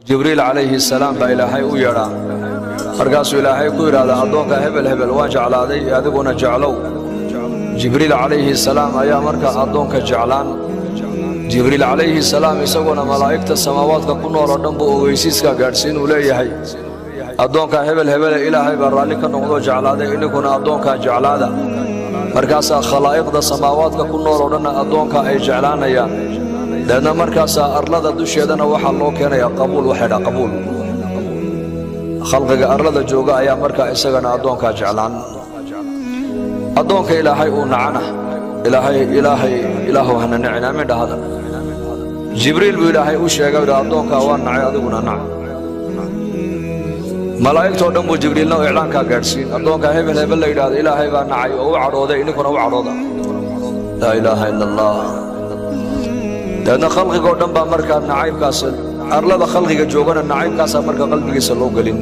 jibriil calayhi salaam baa ilaahay u yeedhaa markaasuu ilaahay ku yidhaahdaa addoonka hebel hebel waan jeclaaday adiguna jeclow jibriil calayhi salaam ayaa markaa addoonka jeclaan jibriil calayhi salaam isaguna malaa'igta samaawaadka ku nool oo dhan buu ogeysiiska gaadhsiin uu leeyahay addoonka hebel hebele ilaahay baa raalli ka noqdoo jeclaaday idinkuna addoonkaa jeclaada markaasaa khalaa'iqda samaawaadka ku nool oo dhanna addoonka ay jeclaanayaan deedna markaasaa arlada dusheedana waxaa loo keenayaa qabuul waxay dhaa qabuul khalqiga arlada jooga ayaa markaa isagana addoonkaa jeclaan addoonka ilaahay uu nacana ilaahu hana nicin aamin dhahada jibriil buu ilaahay u sheegay yidhi addoonkaa waa nacay adiguna nac malaa'igtoo dhan buu jibriilna iclaankaa gaadhsiin addoonka hebel hebel la yidhaahdo ilaahay baa nacay oo u cadhooday idinkuna u cadhooda laa ilaaha ila allah deedna khalqigoo dhan baa markaa nacaybkaas arlada khalqiga joogana nacaybkaasaa marka qalbigiisa loo gelin